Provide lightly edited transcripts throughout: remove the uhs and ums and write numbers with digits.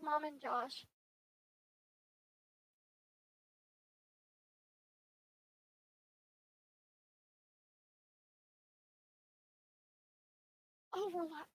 like Mom and Josh. Overlap.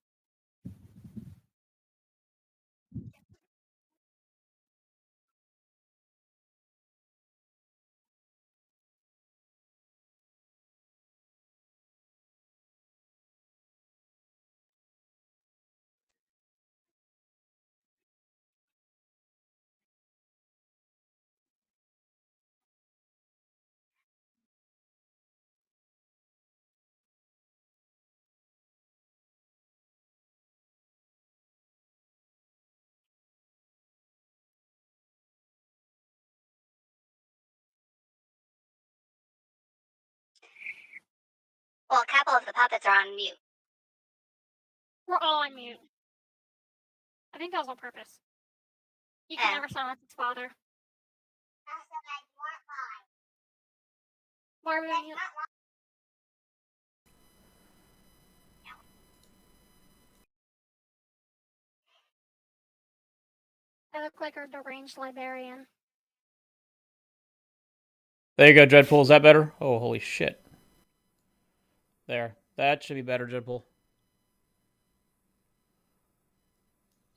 Well, a couple of the puppets are on mute. We're all on mute. I think that was on purpose. You can never silence its father. Marvin, you... I look like a deranged librarian. There you go, Dreadpool. Is that better? Oh, holy shit. There. That should be better, Dreadpool.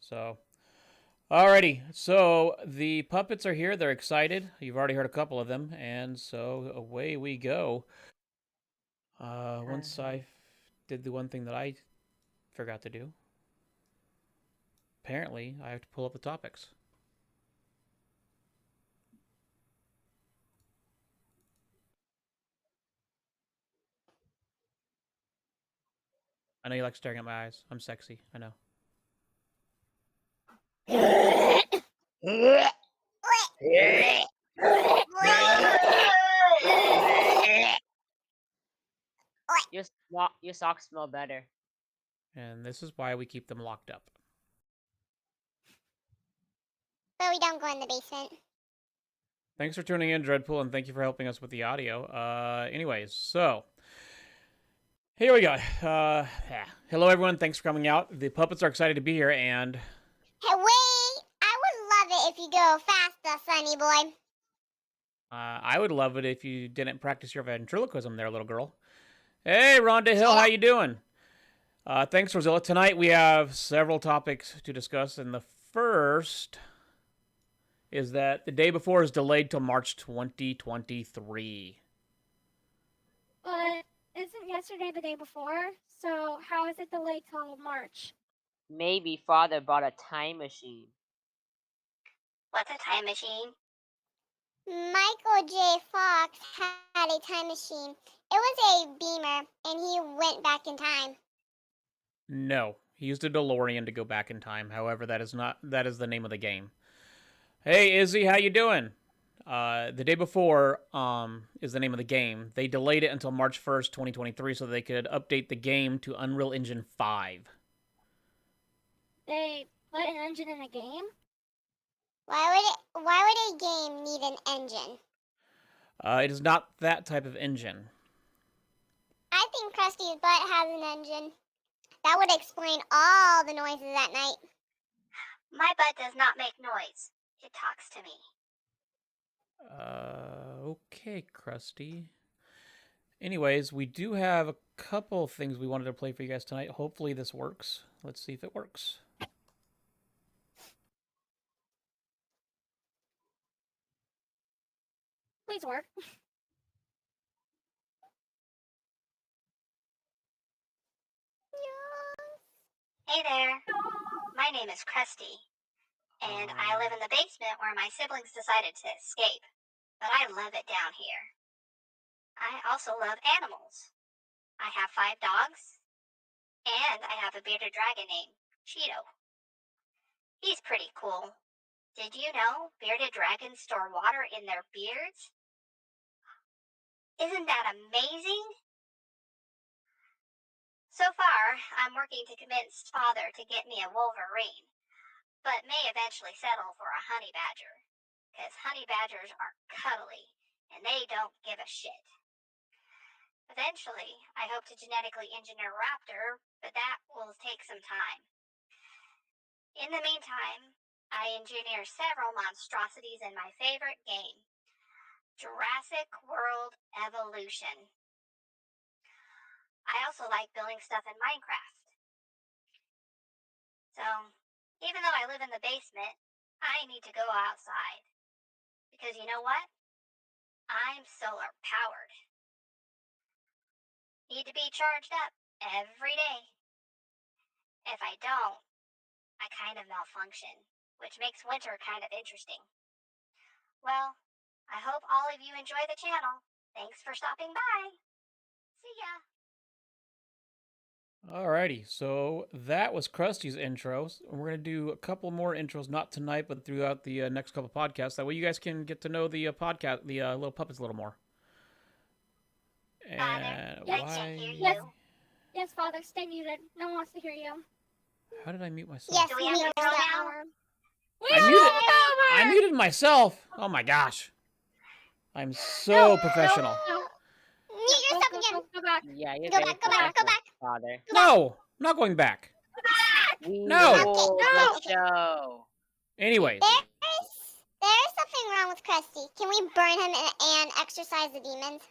So, alrighty. So, the puppets are here. They're excited. You've already heard a couple of them. And so, away we go. Once I did the one thing that I forgot to do, apparently I have to pull up the topics. I know you like staring at my eyes. I'm sexy. I know. Your socks smell better. And this is why we keep them locked up. But we don't go in the basement. Thanks for tuning in, Dreadpool, and thank you for helping us with the audio. Anyways, so here we go. Hello, everyone. Thanks for coming out. The puppets are excited to be here, and Hey, wait! I would love it if you go faster, Sunny boy. I would love it if you didn't practice your ventriloquism there, little girl. Hey, Rhonda Hill, how you doing? Thanks, Rosilla. Tonight we have several topics to discuss, and the first is that the day before is delayed till March 2023. But isn't yesterday the day before? So how is it delayed till March? Maybe father bought a time machine. What's a time machine? Michael J. Fox had a time machine. It was a Beamer, and he went back in time. No, he used a DeLorean to go back in time. However, that is the name of the game. Hey, Izzy, how you doing? The day before is the name of the game. They delayed it until March 1st, 2023 so they could update the game to Unreal Engine 5. They put an engine in a game? Why would a game need an engine? It is not that type of engine. I think Krusty's butt has an engine. That would explain all the noises at night. My butt does not make noise. It talks to me. Okay, Krusty. Anyways, we do have a couple things we wanted to play for you guys tonight. Hopefully this works. Let's see if it works. Please work. Hey there. My name is Krusty, and I live in the basement where my siblings decided to escape. But I love it down here. I also love animals. I have 5 dogs, and I have a bearded dragon named Cheeto. He's pretty cool. Did you know bearded dragons store water in their beards? Isn't that amazing? So far, I'm working to convince Father to get me a Wolverine, but may eventually settle for a honey badger, because honey badgers are cuddly, and they don't give a shit. Eventually, I hope to genetically engineer a raptor, but that will take some time. In the meantime, I engineer several monstrosities in my favorite game, Jurassic World Evolution. I also like building stuff in Minecraft. So, even though I live in the basement, I need to go outside. Because you know what? I'm solar powered. Need to be charged up every day. If I don't, I kind of malfunction, which makes winter kind of interesting. Well, I hope all of you enjoy the channel. Thanks for stopping by. See ya. Alrighty, so that was Krusty's intros. We're going to do a couple more intros, not tonight, but throughout the next couple podcasts. That way you guys can get to know the podcast, the little puppets a little more. And I can't hear you. Yes. Yes, Father, stay muted. No one wants to hear you. How did I mute myself? Yes, do we have Mute control yourself. now? I muted myself. Oh my gosh. I'm so professional. No. Mute yourself again. Go back. Yeah, you're Go very back, go back, go professional, back. Father. No, I'm not going back. We No. rule No. the show. Anyways, There's something wrong with Krusty. Can we burn him and exorcise the demons?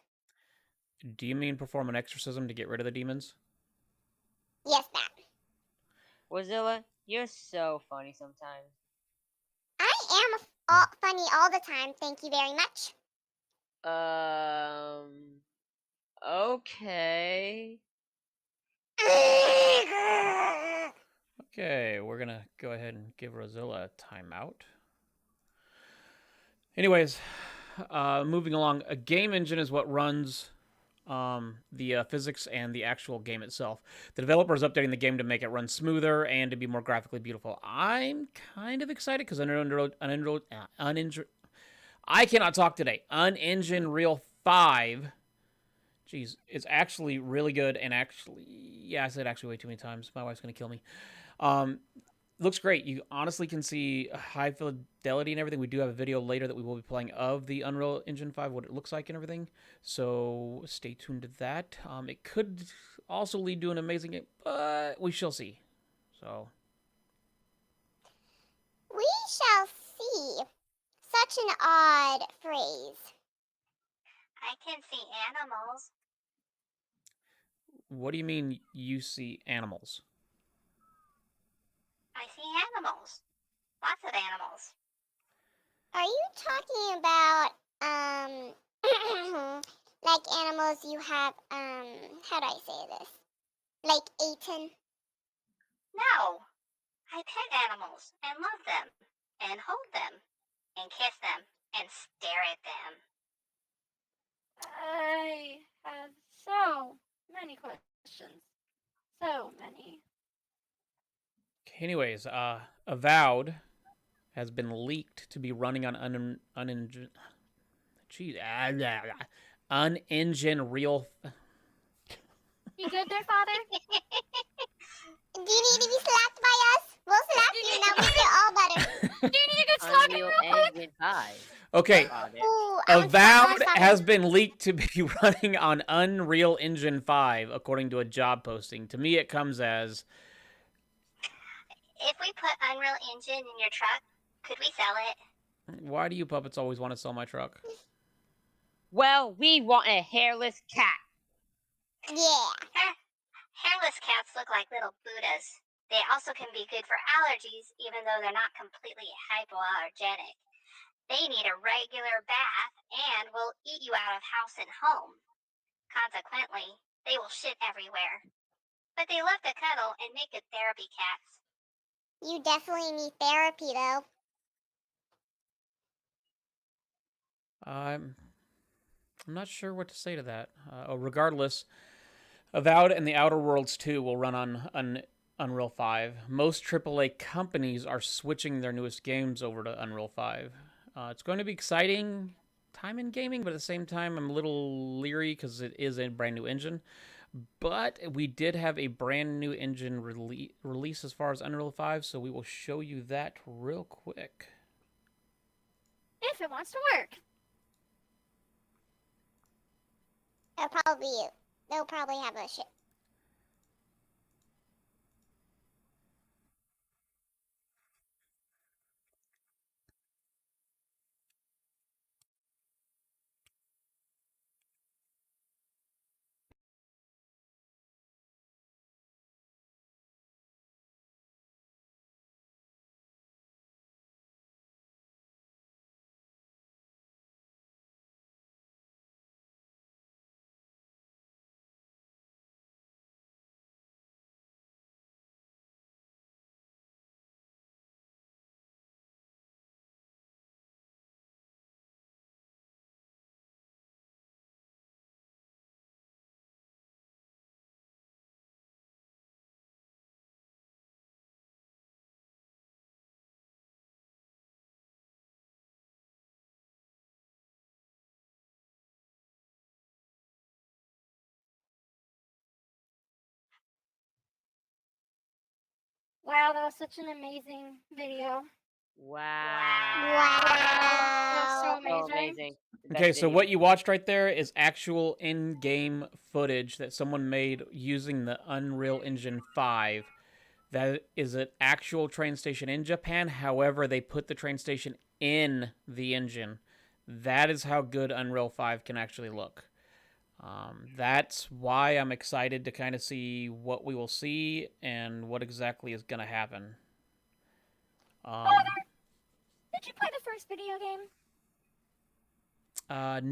do you mean perform an exorcism to get rid of the demons? Yes, Matt. Wazilla, you're so funny sometimes. I am funny all the time. Thank you very much. Okay. Okay, we're gonna go ahead and give Rosilla a timeout. Anyways, moving along, a game engine is what runs the physics and the actual game itself. The developer is updating the game to make it run smoother and to be more graphically beautiful. I'm kind of excited because I cannot talk today. Unengine Real 5, geez, it's actually really good and actually, yeah, I said actually way too many times. My wife's gonna kill me. Looks great. You honestly can see high fidelity and everything. We do have a video later that we will be playing of the Unreal Engine 5, what it looks like and everything. So stay tuned to that. It could also lead to an amazing game, but we shall see. So We shall see. Such an odd phrase. I can see animals. what do you mean you see animals? I see animals. Lots of animals. Are you talking about, like animals you have, how do I say this? Like eaten? No. I pet animals and love them and hold them and kiss them and stare at them. I have so many questions. So many. Anyways, Avowed has been leaked to be running on Unengine Real. You good there, Father? Do you need to be slapped by us? We'll slap you now. We feel all better. Do you need a good slap Unreal real quick? Engine 5. Okay, Father. Ooh, I was Avowed sorry. has been leaked to be running on Unreal Engine 5, according to a job posting. To me, it comes as, If we put Unreal Engine in your truck, could we sell it? why do you puppets always want to sell my truck? Well, we want a hairless cat. Yeah. Hairless cats look like little Buddhas. They also can be good for allergies, even though they're not completely hypoallergenic. They need a regular bath and will eat you out of house and home. Consequently, they will shit everywhere. But they love to cuddle and make good therapy cats. You definitely need therapy, though. I'm not sure what to say to that. Regardless, Avowed and The Outer Worlds 2 will run on Unreal 5. Most AAA companies are switching their newest games over to Unreal 5. It's going to be exciting time in gaming, but at the same time, I'm a little leery because it is a brand new engine. But we did have a brand new engine release as far as Unreal 5, so we will show you that real quick. If it wants to work. They'll probably have a shit. Wow, that was such an amazing video. Wow. That's so Wow. So amazing. amazing. The best Okay, so video. what you watched right there is actual in-game footage that someone made using the Unreal Engine 5. That is an actual train station in Japan. However, they put the train station in the engine. That is how good Unreal 5 can actually look. That's why I'm excited to kind of see what we will see and what exactly is going to happen. Did you play the first video game?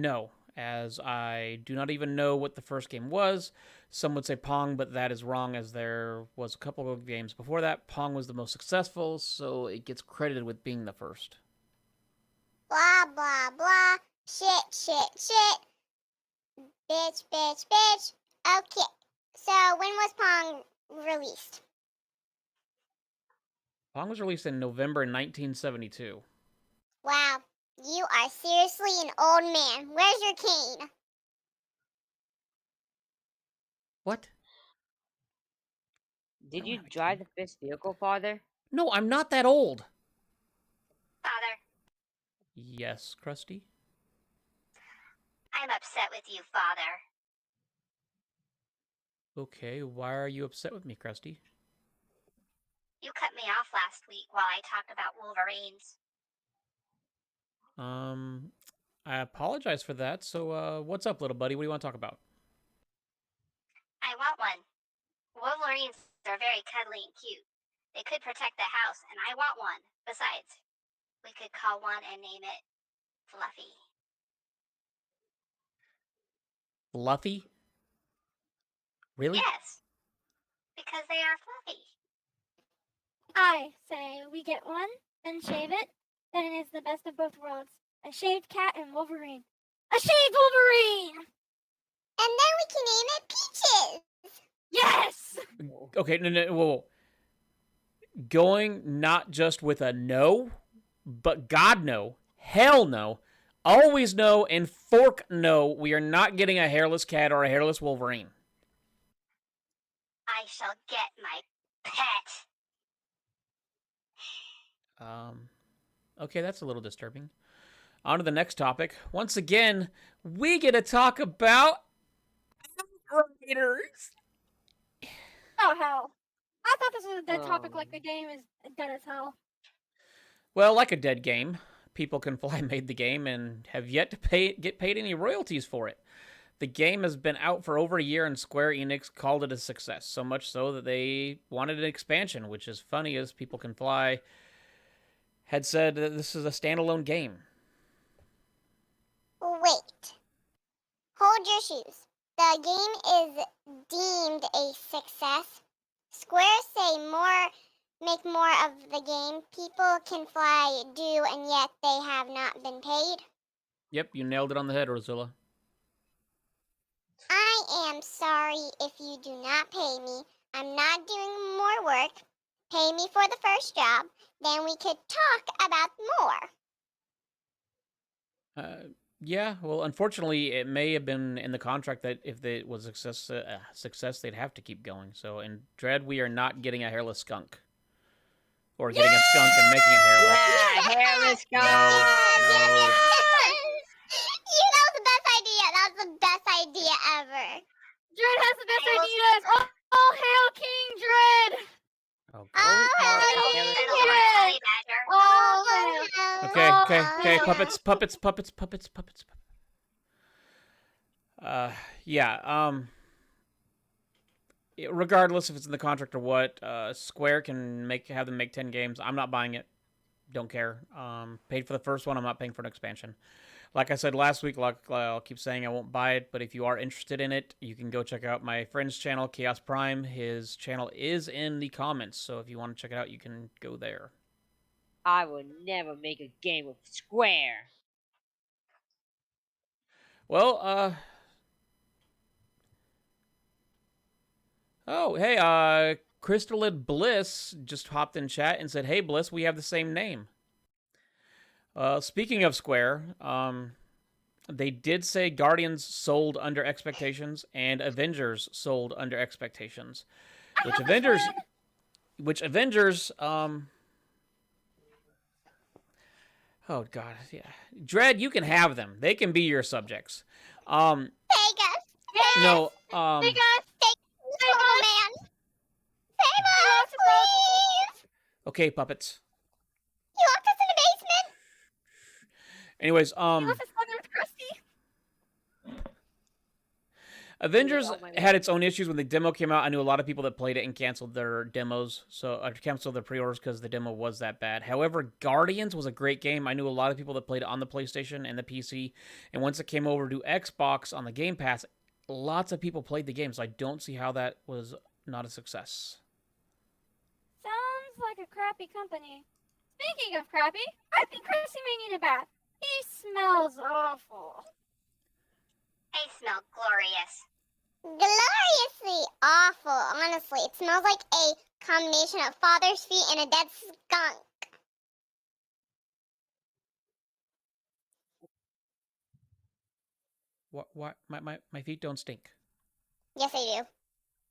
No, as I do not even know what the first game was. Some would say Pong, but that is wrong, as there was a couple of games before that. Pong was the most successful, so it gets credited with being the first. Blah, blah, blah. Shit, shit, shit. Bitch, bitch, bitch. Okay. So, when was Pong released? Pong was released in November 1972. Wow. You are seriously an old man. Where's your cane? What? Did don't you have a drive cane. the first vehicle, Father? No, I'm not that old. Father, Yes, Krusty? I'm upset with you, Father. Okay, why are you upset with me, Krusty? You cut me off last week while I talked about Wolverines. I apologize for that. So, what's up, little buddy? What do you want to talk about? I want one. Wolverines are very cuddly and cute. They could protect the house, and I want one. Besides, we could call one and name it Fluffy. Fluffy? Really? Yes, because they are fluffy. I say we get one, then shave it, then it is the best of both worlds. A shaved cat and Wolverine. A shaved Wolverine! And then we can name it Peaches. Yes! Okay, no, whoa. Going not just with a no, but God no, hell no, always no, and fork no. We are not getting a hairless cat or a hairless Wolverine. I shall get my pet. Okay, that's a little disturbing. On to the next topic. Once again, we get to talk about Outriders. Oh, hell. I thought this was a dead topic like the game is dead as hell. Well, like a dead game, People Can Fly made the game and have yet to get paid any royalties for it. The game has been out for over a year, and Square Enix called it a success, so much so that they wanted an expansion, which is funny as People Can Fly had said that this is a standalone game. Wait. Hold your shoes. The game is deemed a success. Square say make more of the game. People Can Fly do, and yet they have not been paid. Yep, you nailed it on the head, Rosilla. I am sorry if you do not pay me. I'm not doing more work. Pay me for the first job, then we could talk about more. Yeah, well, unfortunately, it may have been in the contract that if it was a success, they'd have to keep going. So in Dread, we are not getting a hairless skunk. Or getting a skunk and making it hairless. Yeah, hairless skunk. No. You know the best idea. That's the best idea ever. Dread has the best ideas! Oh, hail King Dread! Oh, Oh, Hairless hell Oh, Okay, puppets. Regardless if it's in the contract or what, Square can have them make 10 games. I'm not buying it. Don't care. Paid for the first one. I'm not paying for an expansion. Like I said last week, I'll keep saying I won't buy it, but if you are interested in it, you can go check out my friend's channel, Chaos Prime. His channel is in the comments, so if you want to check it out, you can go there. I will never make a game with Square. Well, oh, hey, Crystalid Bliss just hopped in chat and said, "Hey, Bliss, we have the same name." Speaking of Square, they did say Guardians sold under expectations and Avengers sold under expectations. Which Avengers which Avengers, oh god, yeah. Dread, you can have them. They can be your subjects. Take us. No, Hey guys, Little man. Save us, please. okay, puppets. You locked us in the basement. Anyways, he left his phone with Krusty. Avengers Oh my God. had its own issues when the demo came out. I knew a lot of people that played it and canceled their demos, canceled their pre-orders because the demo was that bad. However, Guardians was a great game. I knew a lot of people that played it on the PlayStation and the PC, and once it came over to Xbox on the Game Pass, lots of people played the game, so I don't see how that was not a success. Sounds like a crappy company. Speaking of crappy, I think Krusty may need a bath. He smells awful. I smell glorious. Gloriously awful, honestly. It smells like a combination of father's feet and a dead skunk. What? My feet don't stink. Yes, I do.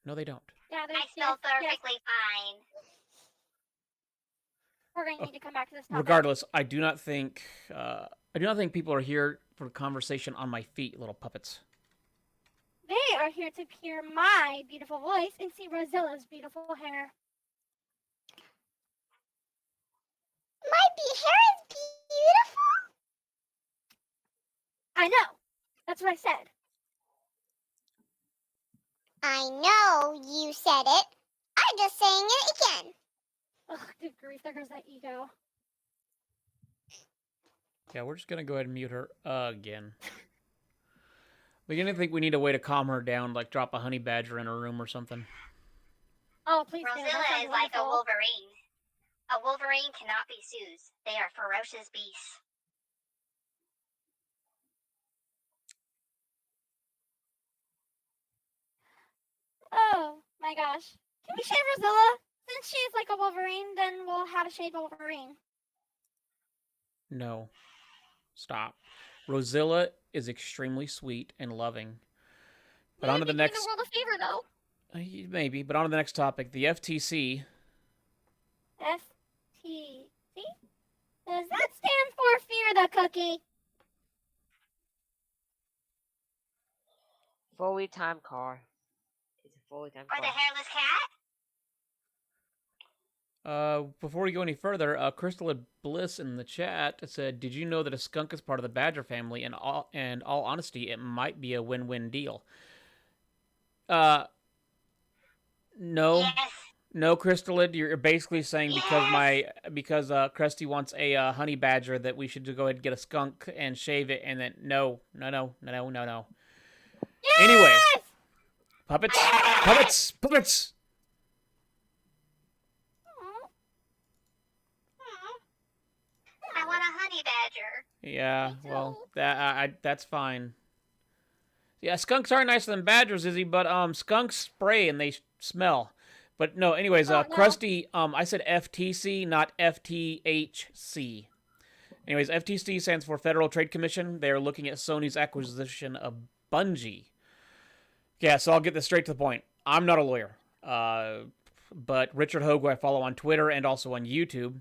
No, they don't. Yeah, I smell perfectly fine. We're going to need to come back to this topic. Regardless, I do not think people are here for conversation on my feet, little puppets. They are here to hear my beautiful voice and see Rozilla's beautiful hair. My hair is beautiful. I know. That's what I said. I know you said it. I'm just saying it again. Ugh, good grief, there goes that ego. Yeah, we're just gonna go ahead and mute her again. Beginning to think we need a way to calm her down, like drop a honey badger in her room or something. Oh, please do. That Rosilla sounds is like a wonderful. wolverine. A wolverine cannot be soothed. They are ferocious beasts. Oh, my gosh. Can we shave Rosilla? Since she's like a Wolverine, then we'll have a shaved Wolverine. No. Stop. Rosilla is extremely sweet and loving. But on to the Maybe next... the world a favor, though. Maybe, but on to the next topic. The FTC... FTC? Does that stand for Fear the Cookie? Fully time car. It's a fully time Or the car. hairless cat? Before we go any further, Crystal Bliss in the chat said, "Did you know that a skunk is part of the badger family? And all honesty, it might be a win-win deal." No, Yes. no, Crystalid, you're basically saying because Krusty wants a honey badger that we should go ahead and get a skunk and shave it, and then no. Yes! Anyways, puppets. Aw. I want a honey badger. Yeah, Me well, too. that's fine. Yeah, skunks are nicer than badgers, Izzy, but skunks spray and they smell. But no, anyways, Oh, no. Krusty, I said FTC, not FTHC. Anyways, FTC stands for Federal Trade Commission. They are looking at Sony's acquisition of Bungie. Yeah, so I'll get this straight to the point. I'm not a lawyer, but Richard Hogue, who I follow on Twitter and also on YouTube,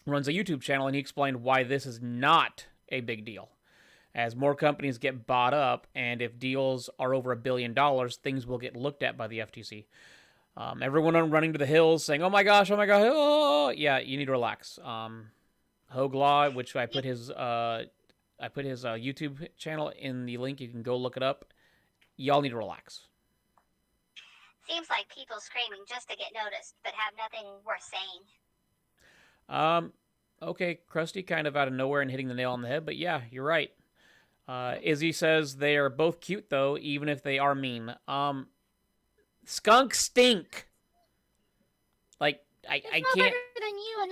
runs a YouTube channel, and he explained why this is not a big deal. As more companies get bought up, and if deals are over $1 billion, things will get looked at by the FTC. Everyone running to the hills saying, oh my gosh, oh, yeah, you need to relax. Hogue Law, which I put his YouTube channel in the link. You can go look it up. Y'all need to relax. Seems like people screaming just to get noticed, but have nothing worth saying. Okay, Krusty kind of out of nowhere and hitting the nail on the head, but yeah, you're right. Izzy says they are both cute, though, even if they are mean. Skunks stink. Like, I They smell can't... better than you and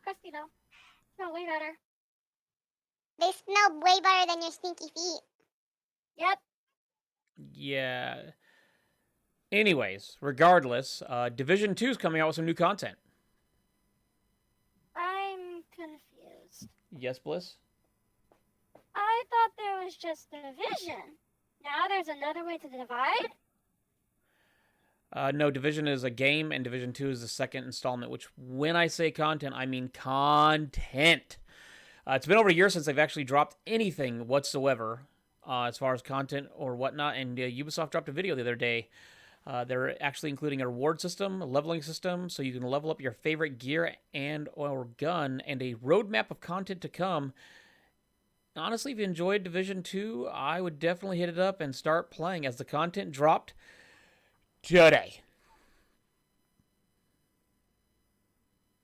Krusty, though. Smell way better. They smell way better than your stinky feet. Yep. Yeah. Anyways, regardless, Division 2 is coming out with some new content. I'm confused. Yes, Bliss? I thought there was just division. Now there's another way to divide? No, Division is a game, and Division 2 is the second installment, which, when I say content, I mean content. It's been over a year since they've actually dropped anything whatsoever as far as content or whatnot, and Ubisoft dropped a video the other day. They're actually including a reward system, a leveling system, so you can level up your favorite gear and or gun, and a roadmap of content to come. Honestly, if you enjoyed Division 2, I would definitely hit it up and start playing, as the content dropped today.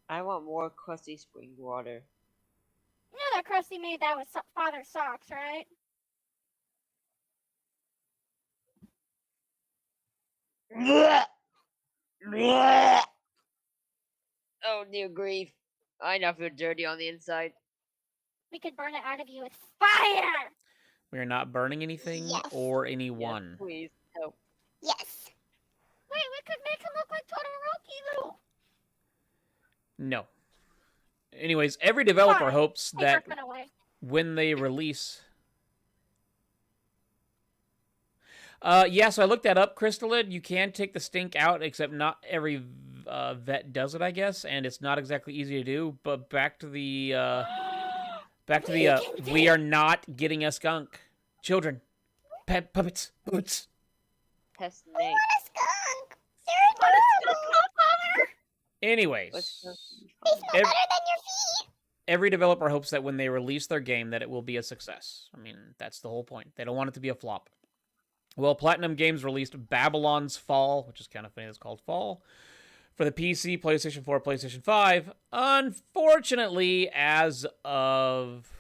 I want more crusty spring water. You know that Krusty made that with Father's socks, right? Oh, dear grief. I now feel dirty on the inside. We could burn it out of you with fire! We are not burning anything Yes. or Yes, anyone. please, help. Yes. Wait, we could make him look like Todoroki, though! No. Anyways, every developer Fine. hopes Take that Griffin away. when they release... yeah, so I looked that up, Crystalid. You can take the stink out, except not every vet does it, I guess, and it's not exactly easy to do. But back to the we are not getting a skunk. Children, pet puppets, boots. Test I snake. want a skunk. They're adorable. Anyways, What's They smell Ev- better than your feet. every developer hopes that when they release their game that it will be a success. I mean, that's the whole point. They don't want it to be a flop. Well, Platinum Games released Babylon's Fall, which is kind of funny, it's called Fall, for the PC, PlayStation 4, PlayStation 5. Unfortunately, as of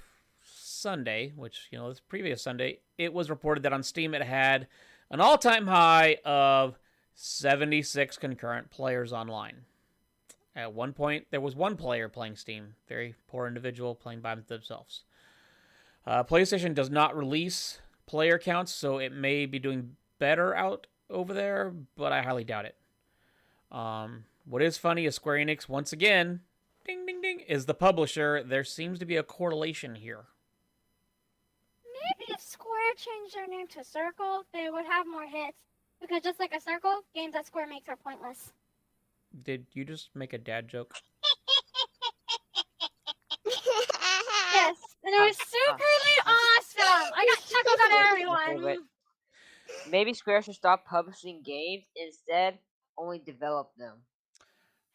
Sunday, which, this previous Sunday, it was reported that on Steam it had an all-time high of 76 concurrent players online. At one point, there was one player playing Steam. Very poor individual playing by themselves. PlayStation does not release player counts, so it may be doing better out over there, but I highly doubt it. What is funny is Square Enix, once again, ding, ding, ding, is the publisher. There seems to be a correlation here. Maybe if Square changed their name to Circle, they would have more hits. Because just like a Circle, games that Square makes are pointless. Did you just make a dad joke? Yes, and it was superly awesome! I got chuckles out of everyone! Maybe Square should stop publishing games, instead only develop them.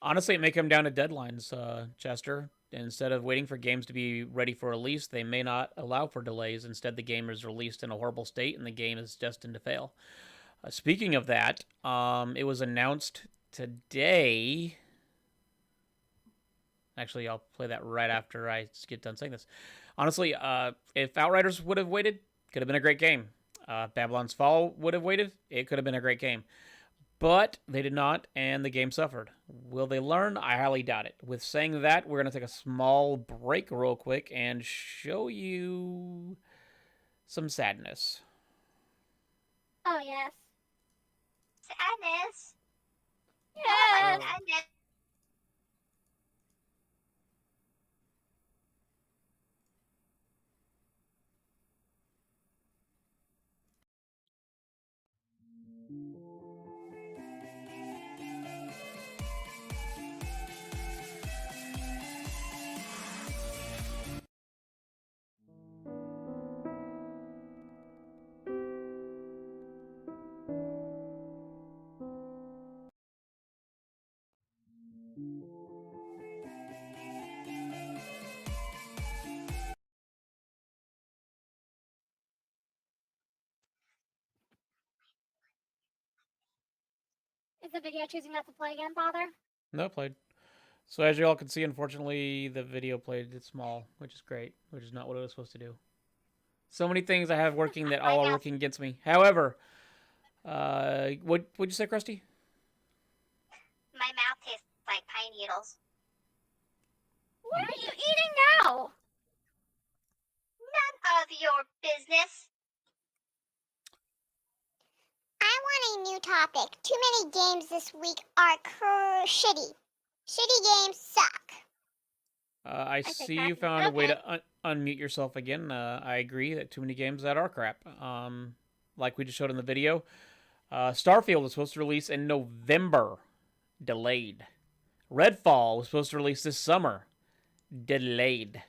Honestly, it may come down to deadlines, Chester. Instead of waiting for games to be ready for release, they may not allow for delays. Instead, the game is released in a horrible state, and the game is destined to fail. Speaking of that, it was announced today. Actually, I'll play that right after I get done saying this. Honestly, if Outriders would have waited, could have been a great game. Babylon's Fall would have waited, it could have been a great game. But they did not, and the game suffered. Will they learn? I highly doubt it. With saying that, we're going to take a small break real quick and show you some sadness. Oh, yes. Sadness. Yes! Sadness. Is the video choosing not to play again, Father? No, it played. So as you all can see, unfortunately, the video played it small, which is great, which is not what it was supposed to do. So many things I have working that all are working against me. However, what'd you say, Krusty? My mouth tastes like pine needles. What are you eating now? None of your business. I want a new topic. Too many games this week are shitty. Shitty games suck. I think see you that's found a way okay. to unmute yourself again. I agree that too many games that are crap. Like we just showed in the video. Starfield was supposed to release in November. Delayed. Redfall was supposed to release this summer. Delayed.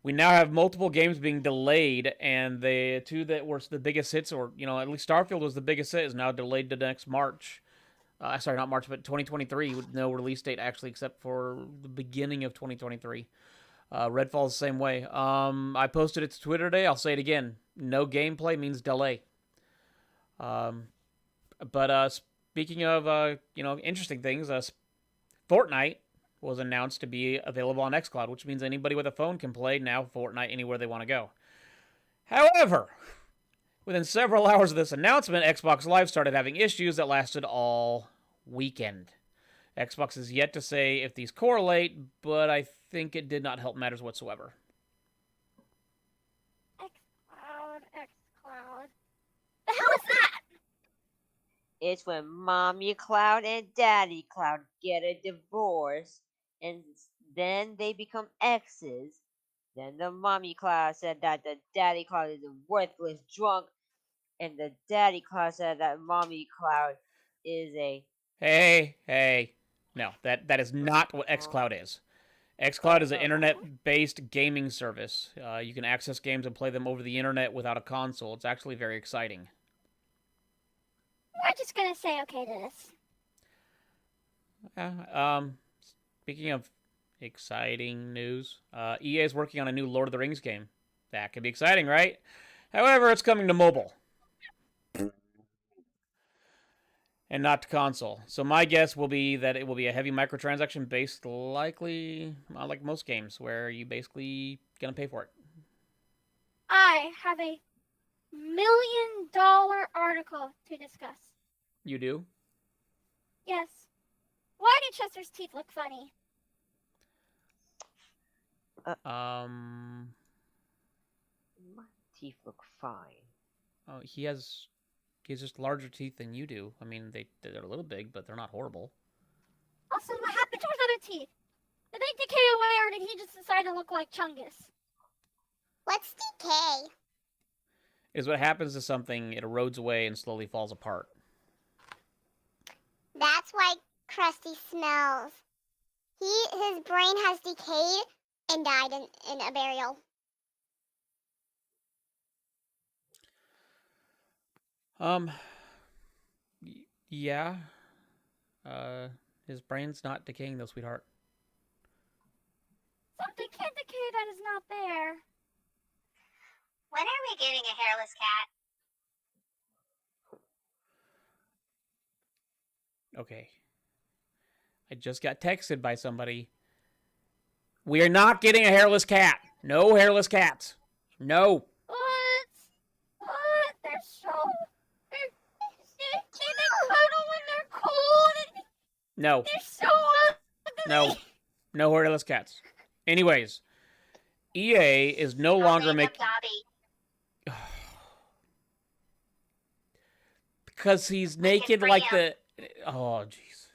We now have multiple games being delayed, and the two that were the biggest hits, or, at least Starfield was the biggest hit, is now delayed to next March. Sorry, not March, but 2023, with no release date, actually, except for the beginning of 2023. Redfall's the same way. I posted it to Twitter today. I'll say it again. No gameplay means delay. But speaking of, interesting things, Fortnite was announced to be available on xCloud, which means anybody with a phone can play now Fortnite anywhere they want to go. However, within several hours of this announcement, Xbox Live started having issues that lasted all weekend. Xbox is yet to say if these correlate, but I think it did not help matters whatsoever. xCloud. The hell is that? It's when Mommy Cloud and Daddy Cloud get a divorce, and then they become exes. Then the Mommy Cloud said that the Daddy Cloud is a worthless drunk, and the Daddy Cloud said that Mommy Cloud is a... Hey. No, that is not what xCloud is. xCloud is an internet-based gaming service. You can access games and play them over the internet without a console. It's actually very exciting. We're just gonna say okay to this. Speaking of exciting news, EA is working on a new Lord of the Rings game. That could be exciting, right? However, it's coming to mobile. And not to console. So my guess will be that it will be a heavy microtransaction based, likely, like most games, where you basically gonna pay for it. I have $1 million article to discuss. You do? Yes. Why do Chester's teeth look funny? My teeth look fine. Oh, he has just larger teeth than you do. I mean, they're a little big, but they're not horrible. Also, what happened to his other teeth? Did they decay away, or did he just decide to look like Chungus? What's decay? Is what happens to something, it erodes away and slowly falls apart. That's why Krusty smells. His brain has decayed and died in a burial. Yeah. His brain's not decaying though, sweetheart. Something can't decay that is not there. When are we getting a hairless cat? Okay. I just got texted by somebody. We are not getting a hairless cat. No hairless cats. No. What? They're so... They cuddle when they're cold. No. They're so ugly. No. No hairless cats. Anyways, EA is no longer I'll name making... him Dobby. Because he's naked free like him. the... Oh, jeez.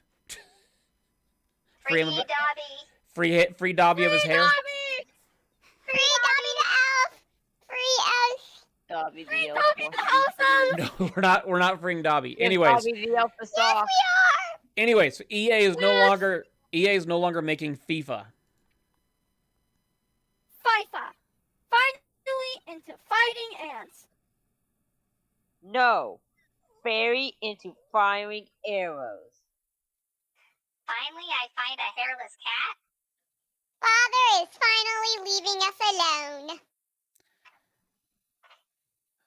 Free him of- Dobby. Free Dobby of his hair. Dobby! Free Dobby the elf! Free elf! Dobby the Free elf. Dobby the elf! No, we're not freeing Dobby. Yes, Anyways, Dobby the elf is Yes, soft. we are! anyways, EA is no longer making FIFA. FIFA. Finally into fighting ants. No. Fairy into firing arrows. Finally, I find a hairless cat. Father is finally leaving us alone.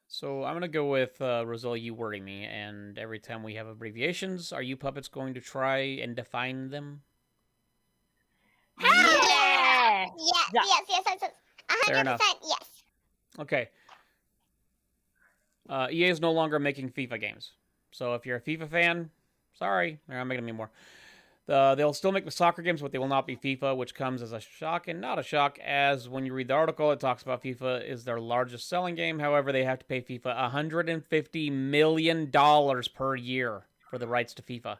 So I'm gonna go with Rosella, you worry me, and every time we have abbreviations, are you puppets going to try and define them? Hell Yeah! Yes. Fair 100% enough. yes. Okay. EA is no longer making FIFA games. So if you're a FIFA fan, sorry, they're not making them anymore. They'll still make the soccer games, but they will not be FIFA, which comes as a shock and not a shock, as when you read the article, it talks about FIFA is their largest selling game. However, they have to pay FIFA $150 million per year for the rights to FIFA.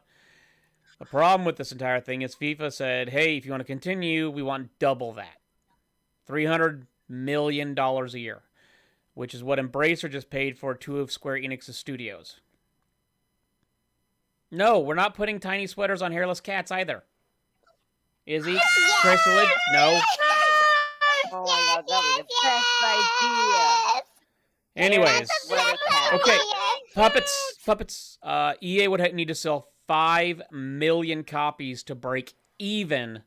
The problem with this entire thing is FIFA said, hey, if you want to continue, we want double that. $300 million a year, which is what Embracer just paid for two of Square Enix's studios. No, we're not putting tiny sweaters on hairless cats either. Izzy? Yes! Chrysalid? No. Oh my god, that'd be the best idea. Anyways. Sweater cat. Okay. Puppets. EA would need to sell 5 million copies to break even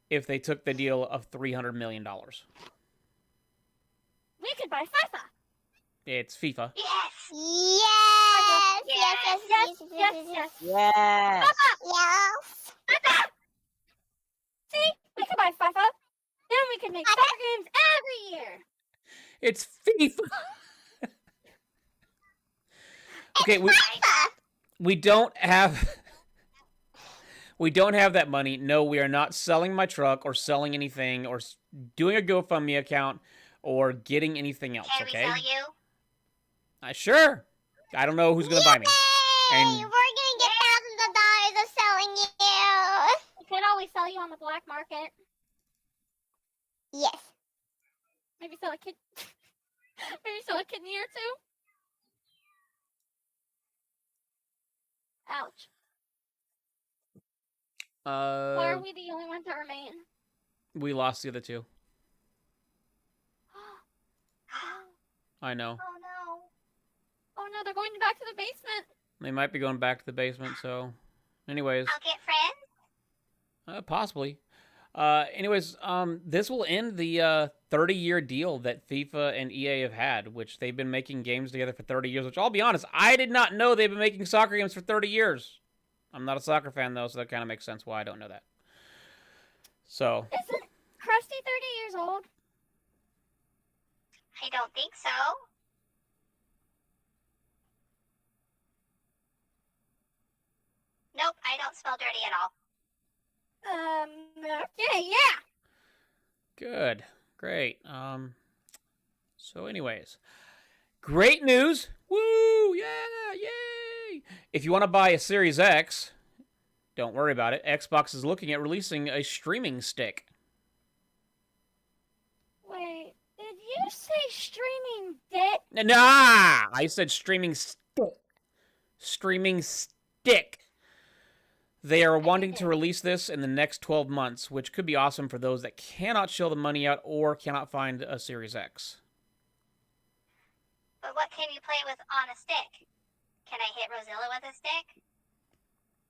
if they took the deal of $300 million. We could buy FIFA. It's FIFA. Yes. Yes! Yes, yes. Yes. Yes! See, we could buy FIFA. Then we could make soccer games every year. It's FIFA. Okay, we don't have that money. No, we are not selling my truck or selling anything or doing a GoFundMe account or getting anything else, Can okay? we sell you? Sure. I don't know who's going to buy me. Yay! And- We're gonna get thousands of dollars of selling you. We could always sell you on the black market. Yes. Maybe sell a kid. Maybe sell a kidney or two. Ouch. Why are we the only ones that remain? We lost the other two. I know. Oh no. Oh no, they're going back to the basement. They might be going back to the basement, so... Anyways, I'll get friends. possibly. This will end the 30-year deal that FIFA and EA have had, which they've been making games together for 30 years, which I'll be honest, I did not know they've been making soccer games for 30 years. I'm not a soccer fan, though, so that kind of makes sense why I don't know that. So, Isn't Krusty 30 years old? I don't think so. Nope, I don't smell dirty at all. Okay, yeah. good. Great. So anyways, great news. Woo! Yeah! Yay! If you want to buy a Series X, don't worry about it. Xbox is looking at releasing a streaming stick. Wait, did you say streaming dick? Nah! I said streaming stick. Streaming stick. They are wanting to release this in the next 12 months, which could be awesome for those that cannot shell the money out or cannot find a Series X. But what can you play with on a stick? Can I hit Rosilla with a stick?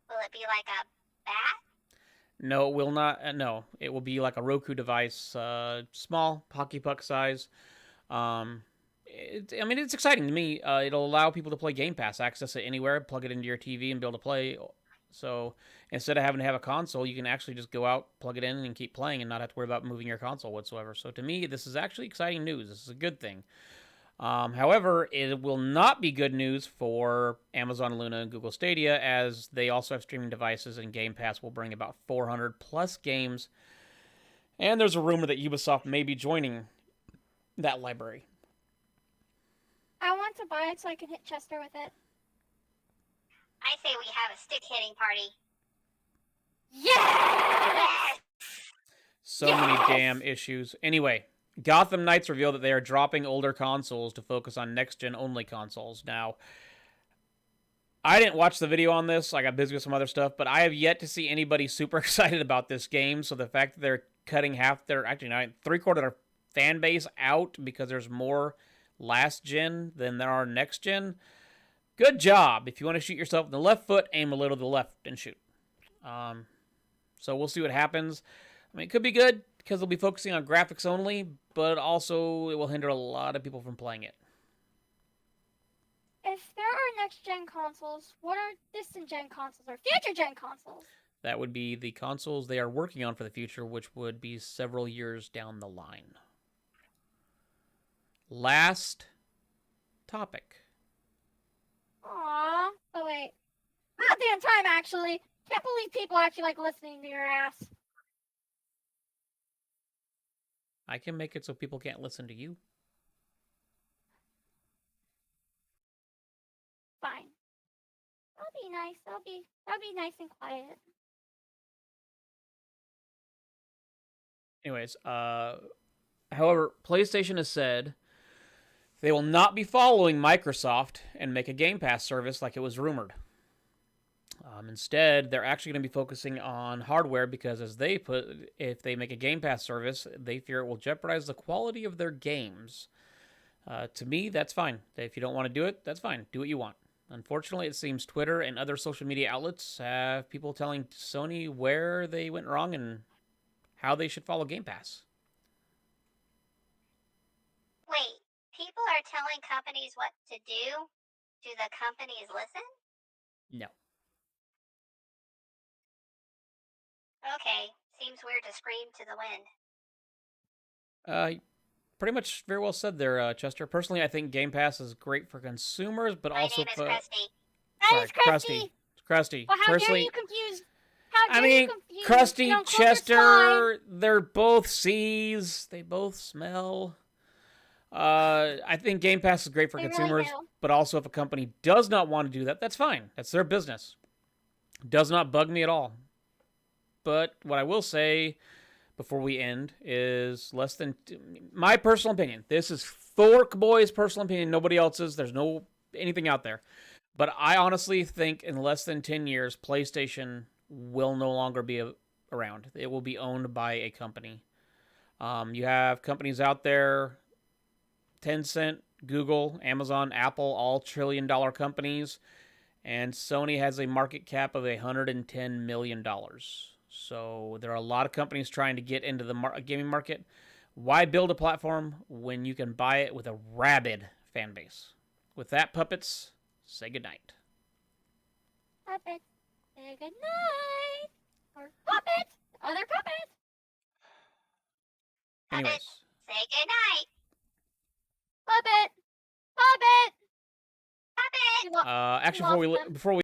Will it be like a bat? No, it will not. No, it will be like a Roku device, small, hockey puck size. It's exciting to me. It'll allow people to play Game Pass, access it anywhere, plug it into your TV, and be able to play. So instead of having to have a console, you can actually just go out, plug it in, and keep playing, and not have to worry about moving your console whatsoever. So to me, this is actually exciting news. This is a good thing. However, it will not be good news for Amazon Luna and Google Stadia, as they also have streaming devices, and Game Pass will bring about 400 plus games. And there's a rumor that Ubisoft may be joining that library. I want to buy it so I can hit Chester with it. I say we have a stick hitting party. Yes! So many damn issues. Anyway, Gotham Knights revealed that they are dropping older consoles to focus on next-gen only consoles. Now, I didn't watch the video on this. I got busy with some other stuff, but I have yet to see anybody super excited about this game. So the fact that they're cutting half their, actually not three-quarter of their fan base out because there's more last gen than there are next gen. Good job. If you want to shoot yourself in the left foot, aim a little to the left and shoot. So we'll see what happens. I mean, it could be good because they'll be focusing on graphics only, but also it will hinder a lot of people from playing it. If there are next-gen consoles, what are distant-gen consoles or future-gen consoles? That would be the consoles they are working on for the future, which would be several years down the line. Last topic. Aww. Oh, wait. Not damn time, actually. Can't believe people actually like listening to your ass. I can make it so people can't listen to you. Fine. That'll be nice. That'll be nice and quiet. Anyways, however, PlayStation has said they will not be following Microsoft and make a Game Pass service like it was rumored. Instead, they're actually going to be focusing on hardware because, as they put, if they make a Game Pass service, they fear it will jeopardize the quality of their games. To me, that's fine. If you don't want to do it, that's fine. Do what you want. Unfortunately, it seems Twitter and other social media outlets have people telling Sony where they went wrong and how they should follow Game Pass. Wait, people are telling companies what to do? Do the companies listen? No. Okay, seems weird to scream to the wind. Pretty much very well said there, Chester. Personally, I think Game Pass is great for consumers, but My also name is for... Krusty. That is Krusty. Krusty. Well, how dare Personally, you confuse? How dare I mean, you confuse? Krusty, Young Clover's fine. Chester, they're both C's. They both smell. I think Game Pass is great for They really consumers, do. but also if a company does not want to do that, that's fine. That's their business. Does not bug me at all. But what I will say before we end is my personal opinion. This is Fork Boy's personal opinion, nobody else's. There's no anything out there. But I honestly think in less than 10 years, PlayStation will no longer be around. It will be owned by a company. You have companies out there, Tencent, Google, Amazon, Apple, all trillion-dollar companies, and Sony has a market cap of $110 million. So there are a lot of companies trying to get into the gaming market. Why build a platform when you can buy it with a rabid fan base? With that, puppets, say goodnight. Puppet, say good night. Or puppet, other puppet. Anyways, Say goodnight. Puppet, puppet. Puppet! You lo- actually, lost them. before we